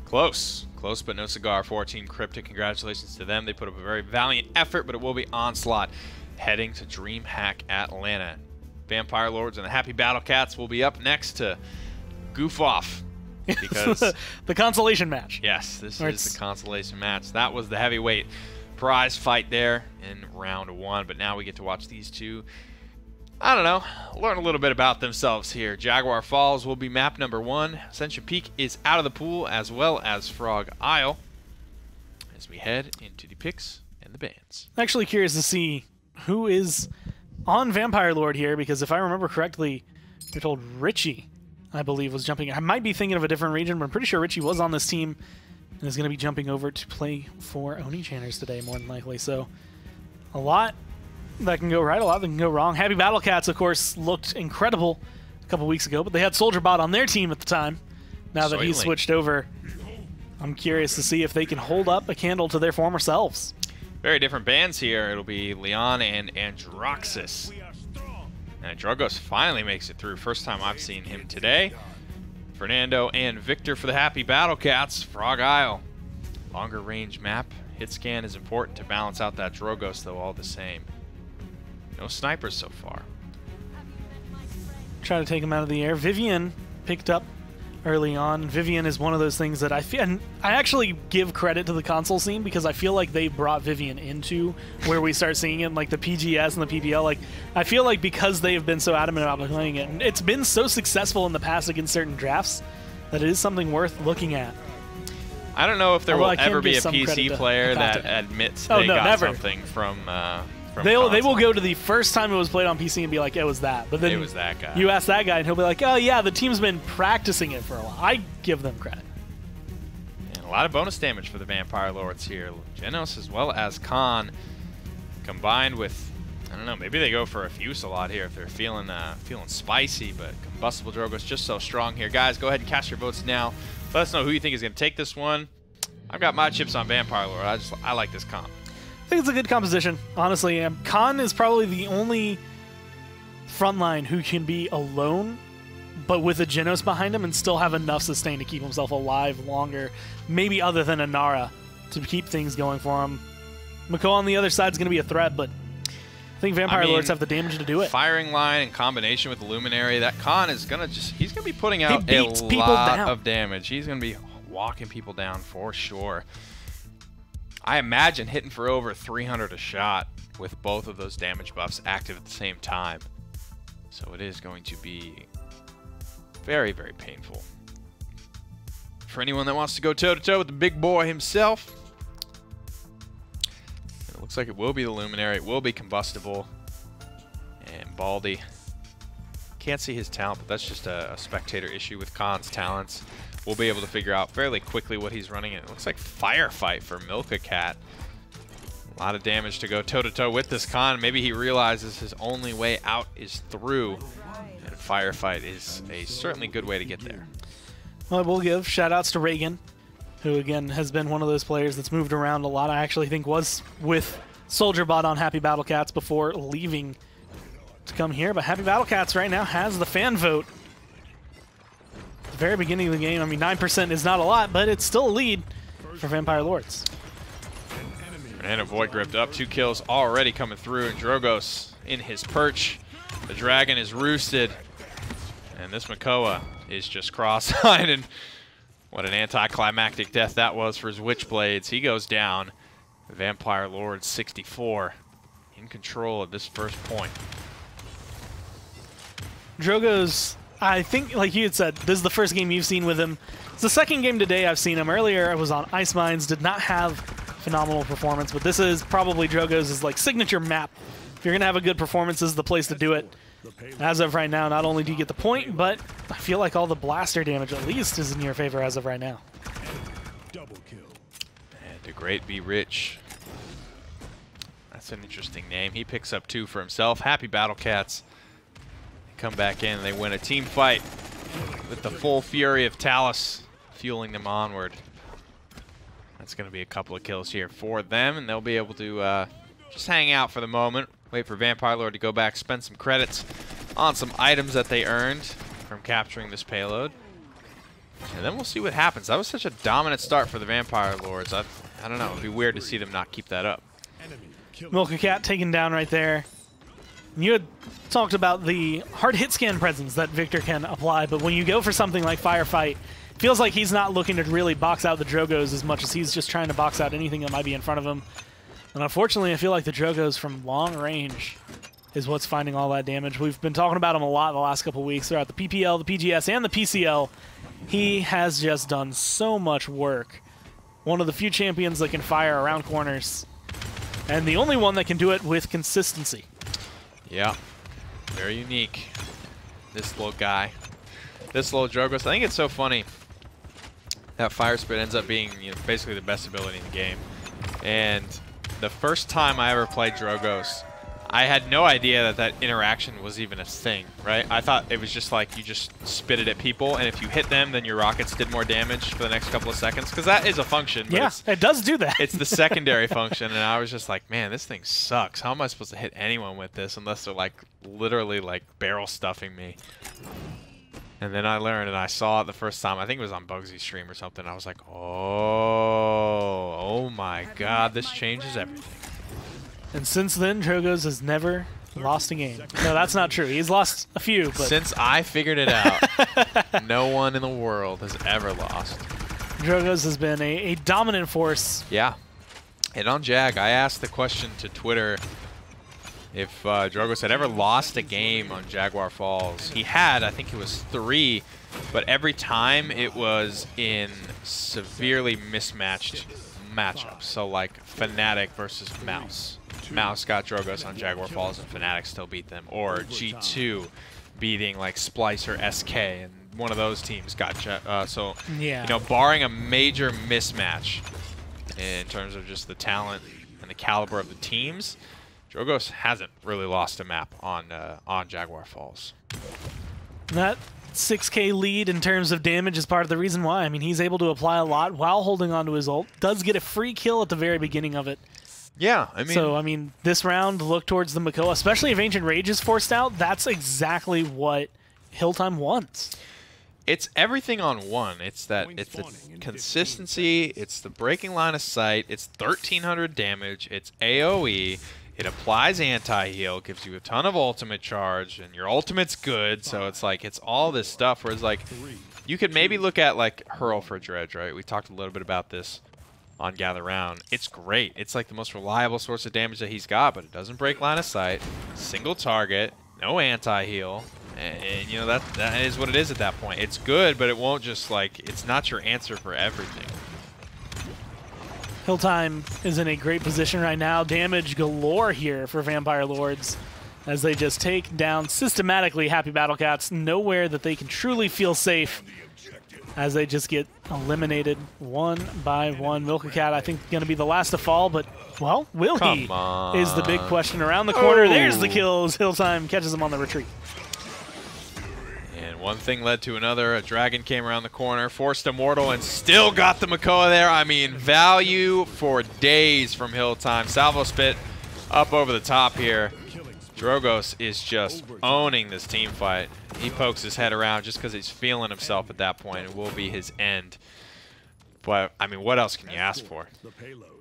Close. Close but no cigar for Team Cryptic. Congratulations to them. They put up a very valiant effort, but it will be Onslaught heading to DreamHack Atlanta. Vampire Lords and the HappyBattleCats will be up next to goof off. Because the consolation match. Yes, this is the consolation match. That was the heavyweight prize fight there in round 1, but now we get to watch these two, I don't know, learn a little bit about themselves here. Jaguar Falls will be map number 1. Ascension Peak is out of the pool, as well as Frog Isle, as we head into the picks and the bans. I'm actually curious to see who is on Vampire Lord here, because if I remember correctly, you're told Richie, I believe, was jumping. I might be thinking of a different region, but I'm pretty sure Richie was on this team and is going to be jumping over to play for Oni Channers today, more than likely. So a lot that can go right, a lot that can go wrong. HappyBattleCats, of course, looked incredible a couple weeks ago, but they had SoldierBot on their team at the time. Now that he's switched over, I'm curious to see if they can hold up a candle to their former selves. Very different bands here. It'll be Leon and Androxus. And Drogos finally makes it through. First time I've seen him today. Fernando and Victor for the HappyBattleCats. Frog Isle. Longer range map. Hit scan is important to balance out that Drogos, though, all the same. No snipers so far. Try to take him out of the air. Vivian picked up early on. Vivian is one of those things that I feel, and I actually give credit to the console scene because I feel like they brought Vivian into where we start seeing it, like the PGS and the PPL. Like, I feel like because they have been so adamant about playing it, and it's been so successful in the past against certain drafts, that it is something worth looking at. I don't know if there will ever be a PC player that admits they got something from they will go to the first time it was played on PC and be like, it was that. But then it was that guy. You ask that guy and he'll be like, oh yeah, the team's been practicing it for a while. I give them credit. And a lot of bonus damage for the Vampire Lords here. Genos as well as Khan combined with, I don't know, maybe they go for a Fusillade here if they're feeling spicy, but Combustible Drogos just so strong here. Guys, go ahead and cast your votes now. Let us know who you think is going to take this one. I've got my chips on Vampire Lord. I like this comp. I think it's a good composition, honestly. Khan is probably the only frontline who can be alone, but with a Genos behind him and still have enough sustain to keep himself alive longer, maybe other than a Nara, to keep things going for him. Mako on the other side is going to be a threat, but I think Vampire Lords have the damage to do it. Firing line in combination with the Luminary, that Khan is going to he's going to be putting out a lot of damage. He's going to be walking people down for sure. I imagine hitting for over 300 a shot with both of those damage buffs active at the same time. So it is going to be very, very painful. For anyone that wants to go toe-to-toe with the big boy himself, it looks like it will be the Luminary. It will be Combustible. And Baldy. Can't see his talent, but that's just a spectator issue with Khan's talents. We'll be able to figure out fairly quickly what he's running. And it looks like Firefight for Milka Cat. A lot of damage to go toe-to-toe with this Khan. Maybe he realizes his only way out is through. And Firefight is a certainly good way to get there. Well, we'll give shout-outs to Reagan, who, again, has been one of those players that's moved around a lot. I actually think was with SoldierBot on HappyBattleCats before leaving to come here. But HappyBattleCats right now has the fan vote. At the very beginning of the game, I mean, 9% is not a lot, but it's still a lead for Vampire Lords. And a Void Gripped up. 2 kills already coming through, and Drogos in his perch. The dragon is roosted. And this Makoa is just cross-eyed, and what an anticlimactic death that was for his Witchblades. He goes down. Vampire Lord 64 in control of this first point. Drogos, I think, like you had said, this is the first game you've seen with him. It's the second game today I've seen him. Earlier I was on Ice Mines, did not have phenomenal performance, but this is probably Drogos' like signature map. If you're going to have a good performance, this is the place to do it. As of right now, not only do you get the point, but I feel like all the blaster damage at least is in your favor as of right now. Double kill. And the Great Be Rich. That's an interesting name. He picks up 2 for himself. HappyBattleCats come back in and they win a team fight with the full fury of Talus fueling them onward. That's going to be a couple of kills here for them, and they'll be able to just hang out for the moment. Wait for Vampire Lord to go back, spend some credits on some items that they earned from capturing this payload. And then we'll see what happens. That was such a dominant start for the Vampire Lords. I don't know. It'd be weird to see them not keep that up. Milka-Cat taken down right there. You had talked about the hard hit scan presence that Victor can apply, but when you go for something like Firefight, it feels like he's not looking to really box out the Drogos as much as he's just trying to box out anything that might be in front of him. And unfortunately, I feel like the Drogos from long range is what's finding all that damage. We've been talking about him a lot the last couple weeks throughout the PPL, the PGS, and the PCL. He has just done so much work. One of the few champions that can fire around corners, and the only one that can do it with consistency. Yeah, very unique. This little guy, this little Drogos. I think it's so funny that Fire Spit ends up being, you know, basically the best ability in the game. And the first time I ever played Drogos, I had no idea that that interaction was even a thing, right? I thought it was just like you just spit it at people, and if you hit them, then your rockets did more damage for the next couple of seconds, because that is a function. Yeah, it does do that. It's the secondary function, and I was just like, man, this thing sucks. How am I supposed to hit anyone with this unless they're like literally like barrel stuffing me? And then I learned, and I saw it the first time. I think it was on Bugsy's stream or something. I was like, oh my God, this changes everything. And since then, Drogos has never lost a game. No, that's not true. He's lost a few. But since I figured it out, no one in the world has ever lost. Drogos has been a dominant force. Yeah. And on Jag, I asked the question to Twitter if Drogos had ever lost a game on Jaguar Falls. He had, I think it was 3, but every time it was in severely mismatched matchups. So like Fnatic versus Mouse. Mouse got Drogos on Jaguar Falls and Fnatic still beat them. Or G2 beating like Splice or SK, and one of those teams got so yeah. You know, barring a major mismatch in terms of just the talent and the caliber of the teams, Drogos hasn't really lost a map on Jaguar Falls. That 6K lead in terms of damage is part of the reason why. I mean, he's able to apply a lot while holding on to his ult. Does get a free kill at the very beginning of it. Yeah, I mean... So, I mean, this round, look towards the Makoa, especially if Ancient Rage is forced out. That's exactly what Hilltime wants. It's everything on one. It's that, it's the consistency, it's the breaking line of sight, it's 1,300 damage, it's AoE, it applies anti-heal, gives you a ton of ultimate charge, and your ultimate's good, so it's like, it's all this stuff where it's like, you could maybe look at like Hurl for Dredge, right? We talked a little bit about this on Gather Round. It's great. It's like the most reliable source of damage that he's got, but it doesn't break line of sight, single target, no anti-heal, and you know, that is what it is at that point. It's good, but it won't just like, it's not your answer for everything. Hilltime is in a great position right now. Damage galore here for Vampire Lords as they just take down systematically HappyBattleCats. Nowhere that they can truly feel safe as they just get eliminated one by one. Milka-Cat, I think, going to be the last to fall, but, well, will he? Come on. Is the big question around the corner. There's the kills. Hilltime catches him on the retreat. And one thing led to another. A dragon came around the corner, forced Immortal, and still got the Makoa there. I mean, value for days from Hilltime. Salvo Spit up over the top here. Drogos is just owning this team fight. He pokes his head around just because he's feeling himself at that point. It will be his end. But, I mean, what else can you ask for?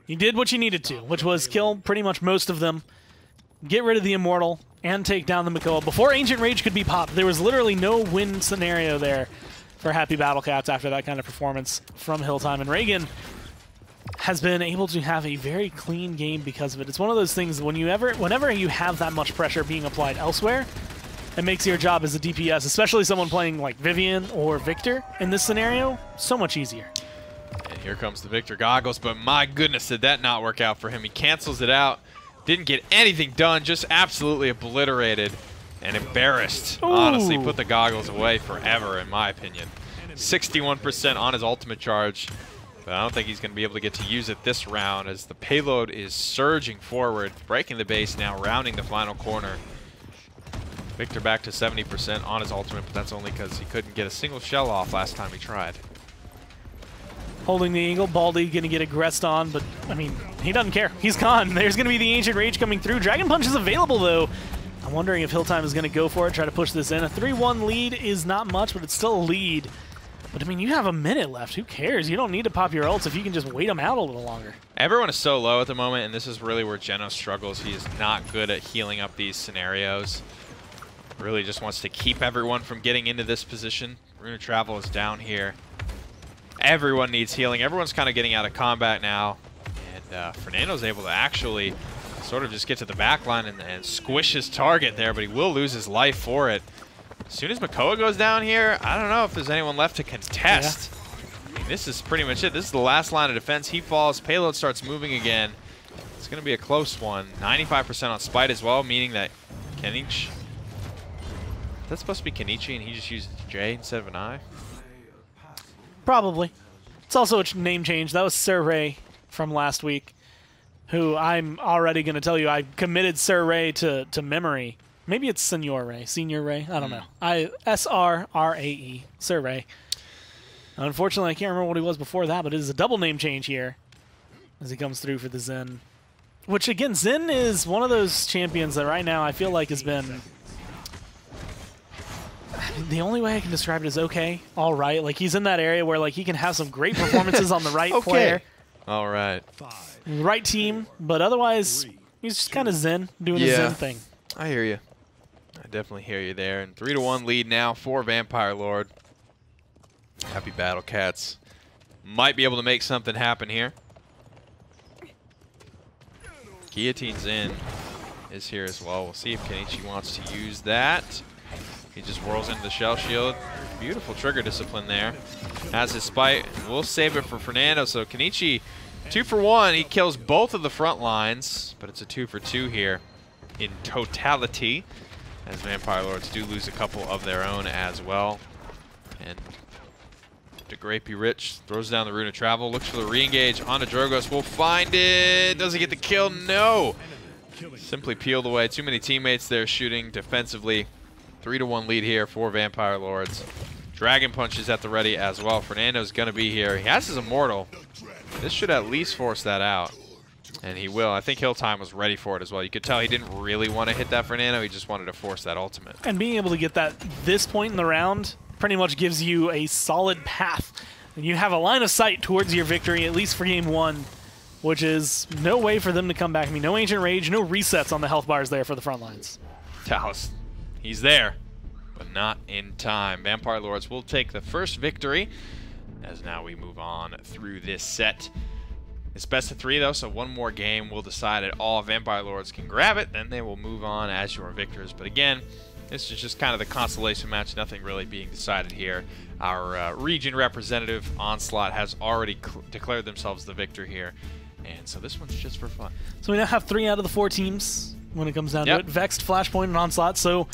You did what you needed to, which was kill pretty much most of them, get rid of the Immortal, and take down the Makoa. Before Ancient Rage could be popped, there was literally no win scenario there for HappyBattleCats after that kind of performance from Hilltime. And Reagan has been able to have a very clean game because of it. It's one of those things, whenever you have that much pressure being applied elsewhere, it makes your job as a DPS, especially someone playing like Vivian or Victor in this scenario, so much easier. And here comes the Victor Goggles, but my goodness, did that not work out for him. He cancels it out, didn't get anything done, just absolutely obliterated and embarrassed. Ooh. Honestly, put the goggles away forever, in my opinion. 61% on his ultimate charge. But I don't think he's going to be able to get to use it this round as the payload is surging forward, breaking the base now, rounding the final corner. Victor back to 70% on his ultimate, but that's only because he couldn't get a single shell off last time he tried. Holding the angle, Baldy going to get aggressed on, but, I mean, he doesn't care. He's gone. There's going to be the Ancient Rage coming through. Dragon Punch is available, though. I'm wondering if Hilltime is going to go for it, try to push this in. A 3-1 lead is not much, but it's still a lead. But, I mean, you have a minute left. Who cares? You don't need to pop your ults if you can just wait them out a little longer. Everyone is so low at the moment, and this is really where Genos struggles. He is not good at healing up these scenarios. Really just wants to keep everyone from getting into this position. Rune of Travel is down here. Everyone needs healing. Everyone's kind of getting out of combat now. And Fernando's able to actually sort of just get to the back line and squish his target there, but he will lose his life for it. As soon as Makoa goes down here, I don't know if there's anyone left to contest. Yeah. I mean, this is pretty much it. This is the last line of defense. He falls. Payload starts moving again. It's going to be a close one. 95% on Spite as well, meaning that Kenichi... That's supposed to be Kenichi, and he just uses J instead of an I? Probably. It's also a name change. That was Sir Ray from last week, who I'm already going to tell you I committed Sir Ray to memory. Maybe it's Senior Ray. Senior Ray? I don't know. S-R-R-A-E. Sir Ray. Unfortunately, I can't remember what he was before that, but it is a double name change here as he comes through for the Zen. Which, again, Zen is one of those champions that right now I feel like has been... The only way I can describe it is okay, all right. Like, he's in that area where, like, he can have some great performances on the right player. All right. Right team, but otherwise, he's just kind of Zen, doing his Zen thing. I hear you. I definitely hear you there. And 3-1 lead now for Vampire Lord. HappyBattleCats might be able to make something happen here. Guillotine's in. Is here as well. We'll see if Kenichi wants to use that. He just whirls into the shell shield. Beautiful trigger discipline there. Has his spite. We'll save it for Fernando. So Kenichi, 2 for 1. He kills both of the front lines, but it's a 2 for 2 here in totality, as Vampire Lords do lose a couple of their own as well. And DeGrapey Rich throws down the Rune of Travel, looks for the re-engage onto Drogos. Will find it. Does he get the kill? No. Simply peeled away. Too many teammates there shooting defensively. 3-1 lead here for Vampire Lords. Dragon Punch is at the ready as well. Fernando's going to be here. He has his Immortal. This should at least force that out. And he will. I think Hilltime was ready for it as well. You could tell he didn't really want to hit that Fernando. He just wanted to force that ultimate. And being able to get that this point in the round pretty much gives you a solid path. And you have a line of sight towards your victory, at least for game 1, which is no way for them to come back. I mean, no Ancient Rage, no resets on the health bars there for the front lines. Talos. He's there, but not in time. Vampire Lords will take the first victory, as now we move on through this set. It's best of 3, though, so one more game will decide it all. Vampire Lords can grab it, then they will move on as your victors. But again, this is just kind of the consolation match, nothing really being decided here. Our region representative, Onslaught, has already declared themselves the victor here, and so this one's just for fun. So we now have 3 out of the 4 teams when it comes down to it. Vexed, Flashpoint, and Onslaught. So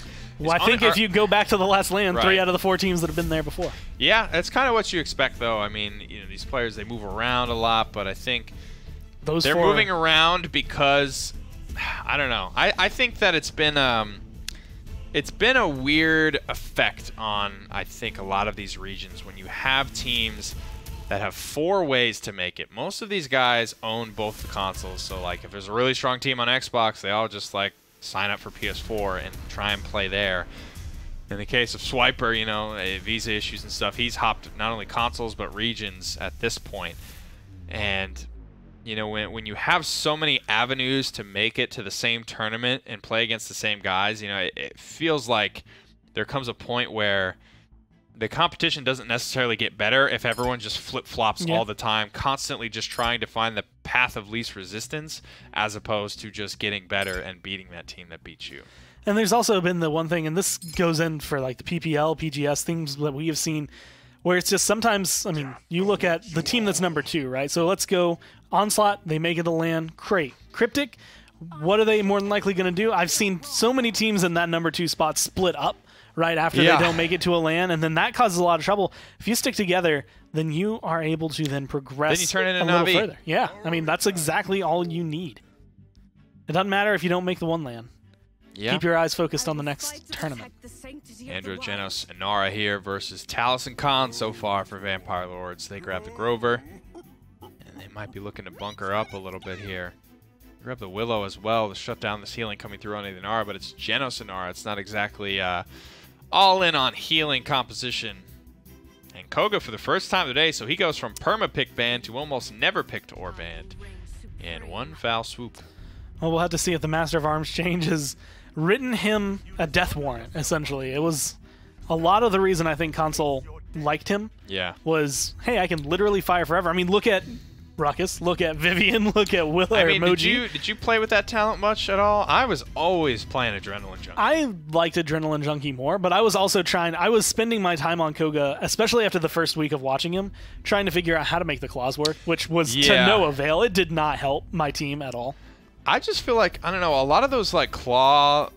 I think if you go back to the last land, 3 out of the 4 teams that have been there before. Yeah, that's kind of what you expect, though. I mean, you know, these players, they move around a lot, but I think they're moving around because, I don't know. I think that it's been a weird effect on, I think, a lot of these regions when you have teams that have 4 ways to make it. Most of these guys own both the consoles, so like if there's a really strong team on Xbox, they all just like sign up for PS4 and try and play there. In the case of Swiper, you know, visa issues and stuff, he's hopped not only consoles but regions at this point. And you know, when you have so many avenues to make it to the same tournament and play against the same guys, you know, it feels like there comes a point where the competition doesn't necessarily get better if everyone just flip-flops all the time, constantly just trying to find the path of least resistance, as opposed to just getting better and beating that team that beats you. And there's also been the one thing, and this goes in for like the PPL, PGS, things that we have seen, where it's just sometimes, I mean, you look at the team that's number 2, right? So let's go Onslaught, they make it to land. Great. Cryptic, what are they more than likely going to do? I've seen so many teams in that number 2 spot split up right after they don't make it to a LAN, and then that causes a lot of trouble. If you stick together, then you are able to then progress then you turn into a little Navi. Further. Yeah, I mean, that's exactly all you need. It doesn't matter if you don't make the 1 LAN. Yeah. Keep your eyes focused on the next tournament. Andrew, Genos, and Nara here versus Talos and Khan so far for Vampire Lords. They grab the Grover, and they might be looking to bunker up a little bit here. Grab the Willow as well to shut down this healing coming through on the Nara, but it's Genos and Nara. It's not exactly all in on healing composition. And Koga for the first time today, so he goes from perma-pick ban to almost never picked or banned in one foul swoop. Well, we'll have to see if the Master of Arms change has written him a death warrant, essentially. It was a lot of the reason I think Console liked him. Yeah. Was, hey, I can literally fire forever. I mean, look at Ruckus, look at Vivian, look at Will or Emoji. Did you play with that talent much at all? I was always playing Adrenaline Junkie. I liked Adrenaline Junkie more, but I was also I was spending my time on Koga, especially after the first week of watching him, trying to figure out how to make the claws work, which was to no avail. It did not help my team at all. I just feel like, I don't know, a lot of those like claw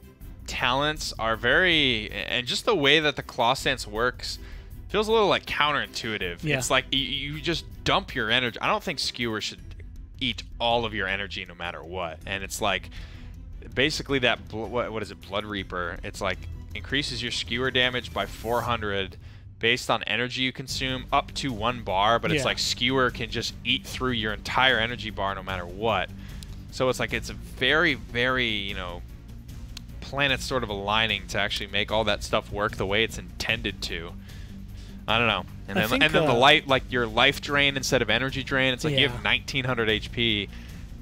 talents are very, and just the way that the claw stance works feels a little like counterintuitive. Yeah. It's like you just dump your energy. I don't think Skewer should eat all of your energy no matter what. And it's like basically that what is it, Blood Reaper? It's like increases your Skewer damage by 400 based on energy you consume up to 1 bar, but it's like Skewer can just eat through your entire energy bar no matter what. So it's like it's a very, very, you know, planets sort of aligning to actually make all that stuff work the way it's intended to. I don't know. And then the light, like your life drain instead of energy drain, it's like you have 1900 HP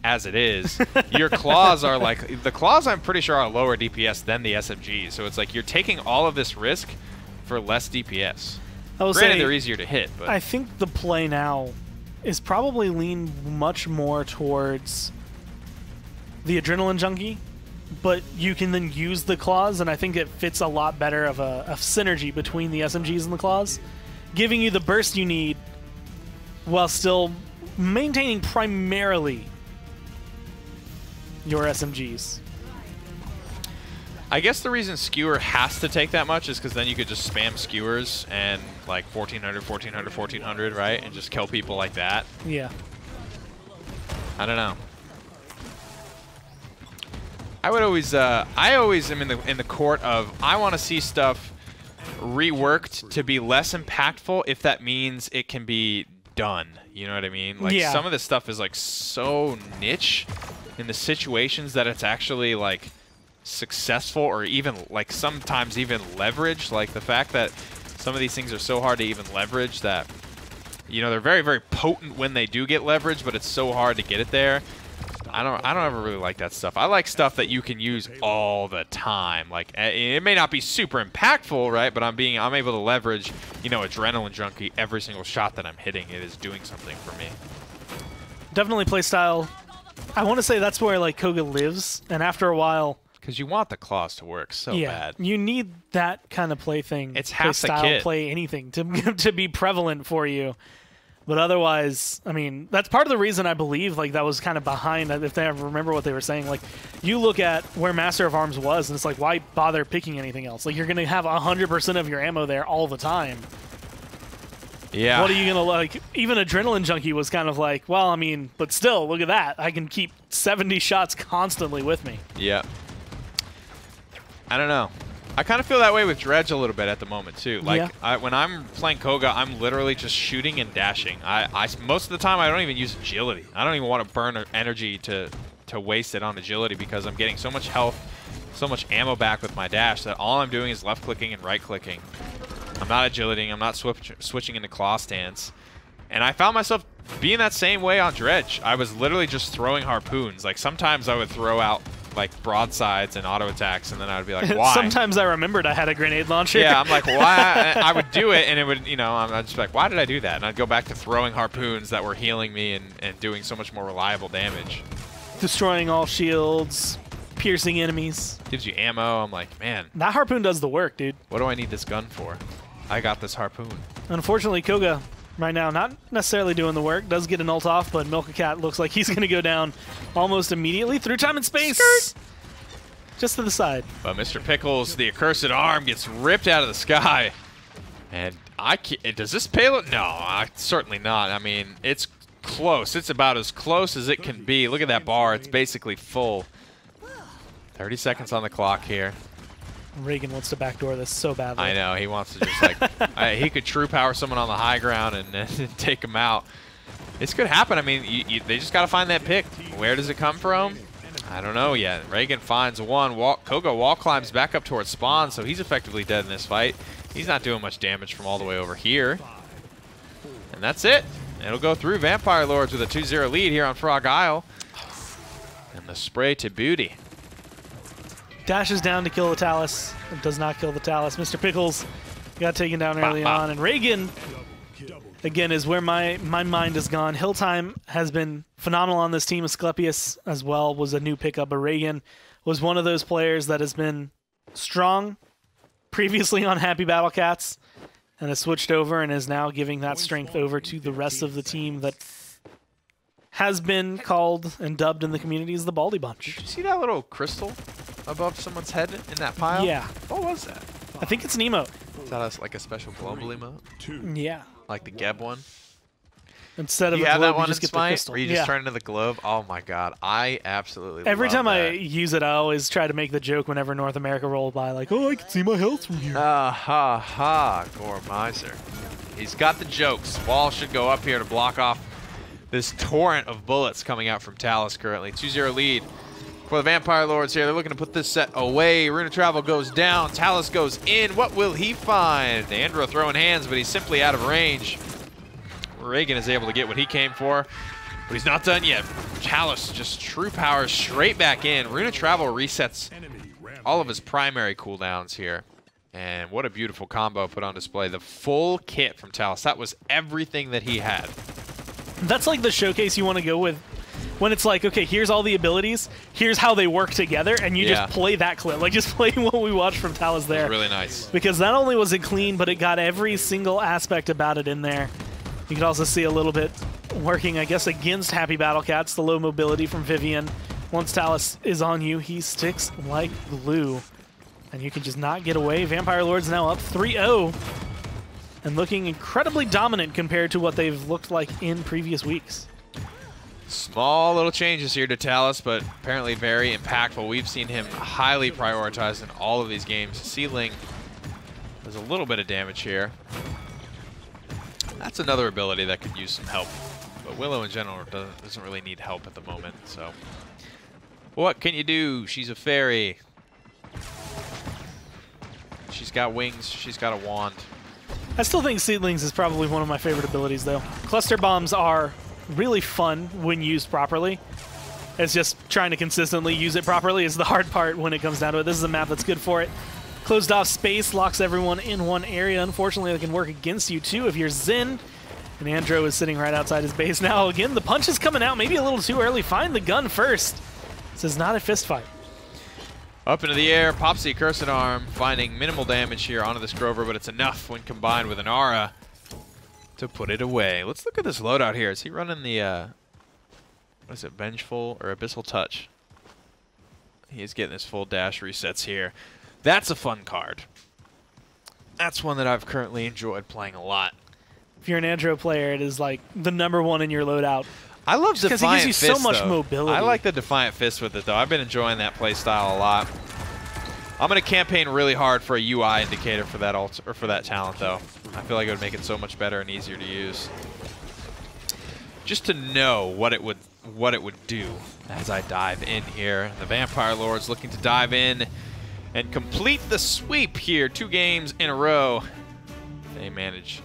as it is. Your claws are like, the claws I'm pretty sure are lower DPS than the SMGs. So it's like you're taking all of this risk for less DPS. Granted, they're easier to hit, but I think the play now is probably lean much more towards the Adrenaline Junkie, but you can then use the claws, and I think it fits a lot better of a synergy between the SMGs and the claws, giving you the burst you need while still maintaining primarily your SMGs. I guess the reason Skewer has to take that much is because then you could just spam Skewers and like 1400, 1400, 1400, right? And just kill people like that. Yeah. I don't know. I always am in the court of I want to see stuff reworked to be less impactful if that means it can be done. You know what I mean? Like some of this stuff is like so niche in the situations that it's actually like successful or even like sometimes even leveraged. Like the fact that some of these things are so hard to even leverage that, you know, they're very, very potent when they do get leveraged, but it's so hard to get it there. I don't ever really like that stuff. I like stuff that you can use all the time. Like it may not be super impactful, right? But I'm able to leverage, you know, Adrenaline Junkie every single shot that I'm hitting. It is doing something for me. Definitely playstyle. I want to say that's where like Koga lives, and after a while, because you want the claws to work so bad. You need that kind of play thing. It's half the style, kit. Play anything to be prevalent for you. But otherwise, I mean, that's part of the reason I believe like that was kind of behind, if they ever remember what they were saying. Like, you look at where Master of Arms was, and it's like, why bother picking anything else? Like, you're going to have 100% of your ammo there all the time. Yeah. What are you going to like? Even Adrenaline Junkie was kind of like, well, I mean, but still, look at that. I can keep 70 shots constantly with me. Yeah. I don't know. I kind of feel that way with Dredge a little bit at the moment, too. Like, when I'm playing Koga, I'm literally just shooting and dashing. Most of the time, I don't even use agility. I don't even want to burn energy to waste it on agility because I'm getting so much health, so much ammo back with my dash that all I'm doing is left-clicking and right-clicking. I'm not agilitying. I'm not switching into claw stance. And I found myself being that same way on Dredge. I was literally just throwing harpoons. Like, sometimes I would throw out like broadsides and auto attacks, and then I would be like, why? Sometimes I remembered I had a grenade launcher. Yeah, I'm like, why? I would do it, and it would, you know, I'd just be like, why did I do that? And I'd go back to throwing harpoons that were healing me and doing so much more reliable damage. Destroying all shields, piercing enemies. Gives you ammo. I'm like, man. That harpoon does the work, dude. What do I need this gun for? I got this harpoon. Unfortunately, Koga right now not necessarily doing the work. Does get an ult off, but Milka-Cat looks like he's going to go down almost immediately through time and space. Skirt. Just to the side. But Mr. Pickles, the accursed arm, gets ripped out of the sky. And I can't, does this payload? No, certainly not. I mean, it's close. It's about as close as it can be. Look at that bar. It's basically full. 30 seconds on the clock here. Reagan wants to backdoor this so badly. I know. He wants to just like... he could true power someone on the high ground and take him out. This could happen. I mean, they just got to find that pick. Where does it come from? I don't know yet. Reagan finds one. Koga wall climbs back up towards spawn, so he's effectively dead in this fight. He's not doing much damage from all the way over here. And that's it. It'll go through. Vampire Lords with a 2-0 lead here on Frog Isle. And the spray to booty. Dashes down to kill the Talus. It does not kill the Talus. Mr. Pickles got taken down early on. And Reagan, again, is where my mind has gone. Hilltime has been phenomenal on this team. Asclepius as well was a new pickup. But Reagan was one of those players that has been strong previously on HappyBattleCats and has switched over and is now giving that strength over to the rest of the team that has been called and dubbed in the community as the Baldy Bunch. Did you see that little crystal above someone's head in that pile? Yeah. What was that? I think it's an emote. Is that like a special global emote? Yeah. Like the Geb one? Instead of you a have globe, that one you just in get the Smite, crystal. where you just turn into the globe? Oh my god, I absolutely Every love time that. I use it, I always try to make the joke whenever North America roll by, like, oh, I can see my health from here. Ha ha, Gore Miser. He's got the jokes. Wall should go up here to block off this torrent of bullets coming out from Talus currently. 2-0 lead for the Vampire Lords here. They're looking to put this set away. Runa Travel goes down. Talus goes in. What will he find? Andro throwing hands, but he's simply out of range. Reagan is able to get what he came for, but he's not done yet. Talus just true power straight back in. Runa Travel resets all of his primary cooldowns here. And what a beautiful combo put on display. The full kit from Talus. That was everything that he had. That's like the showcase you want to go with when it's like, okay, here's all the abilities, here's how they work together, and you just play that clip. Like, just play what we watched from Talus there. Really nice. Because not only was it clean, but it got every single aspect about it in there. You can also see a little bit working, I guess, against HappyBattleCats, the low mobility from Vivian. Once Talus is on you, he sticks like glue. And you can just not get away. Vampire Lords now up 3-0. And looking incredibly dominant compared to what they've looked like in previous weeks. Small little changes here to Talus, but apparently very impactful. We've seen him highly prioritized in all of these games. Seedling does a little bit of damage here. That's another ability that could use some help. But Willow in general doesn't really need help at the moment, so. What can you do? She's a fairy. She's got wings, she's got a wand. I still think Seedlings is probably one of my favorite abilities, though. Cluster bombs are really fun when used properly. It's just trying to consistently use it properly is the hard part when it comes down to it. This is a map that's good for it. Closed off space locks everyone in one area. Unfortunately, it can work against you, too, if you're Xin. And Andro is sitting right outside his base now. Again, the punch is coming out maybe a little too early. Find the gun first. This is not a fist fight. Up into the air, Popsy Cursed Arm, finding minimal damage here onto this Grover, but it's enough when combined with an Aura to put it away. Let's look at this loadout here. Is he running the, what is it, Vengeful or Abyssal Touch? He's getting his full dash resets here. That's a fun card. That's one that I've currently enjoyed playing a lot. If you're an Andro player, it is like the #1 in your loadout. I love Defiant Fist, because it gives you so much mobility. I like the Defiant Fist with it, though. I've been enjoying that playstyle a lot. I'm going to campaign really hard for a UI indicator for that for that talent, though. I feel like it would make it so much better and easier to use. Just to know what it would do as I dive in here. The Vampire Lords looking to dive in and complete the sweep here. 2 games in a row. They manage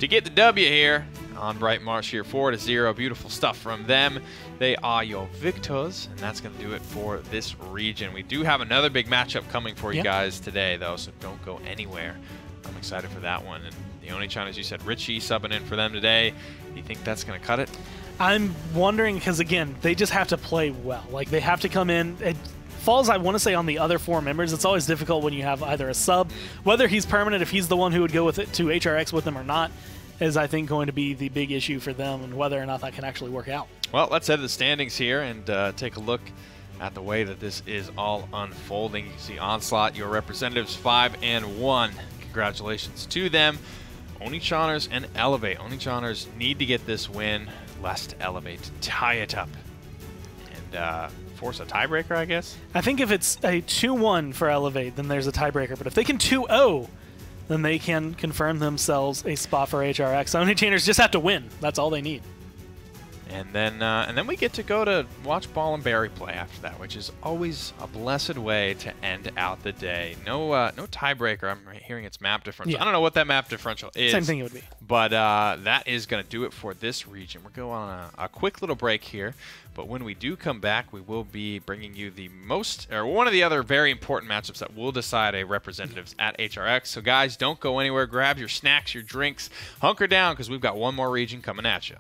to get the W here on Bright March here, 4-0. Beautiful stuff from them. They are your victors, and that's going to do it for this region. We do have another big matchup coming for you guys today, though, so don't go anywhere. I'm excited for that one. And the only challenge, as you said, Richie subbing in for them today. Do you think that's going to cut it? I'm wondering because, again, they just have to play well. Like, they have to come in. It falls, I want to say, on the other 4 members. It's always difficult when you have either a sub, whether he's permanent, if he's the one who would go with it to HRX with them or not, is, I think, going to be the big issue for them and whether or not that can actually work out. Well, let's head to the standings here and take a look at the way that this is all unfolding. You see Onslaught, your representatives, 5-1. Congratulations to them. Oni-chaners and Elevate. Oni-chaners need to get this win, lest Elevate tie it up and force a tiebreaker, I guess? I think if it's a 2-1 for Elevate, then there's a tiebreaker. But if they can 2-0, then they can confirm themselves a spot for HRX. Oni-chaners just have to win. That's all they need. And then we get to go to watch Ball and Barry play after that, which is always a blessed way to end out the day. No tiebreaker. I'm hearing it's map differential. Yeah. I don't know what that map differential is. Same thing it would be. But that is going to do it for this region. We're going on a quick little break here. But when we do come back, we will be bringing you one of the other very important matchups that will decide a representatives at HRX. So guys, don't go anywhere. Grab your snacks, your drinks, hunker down, because we've got one more region coming at you.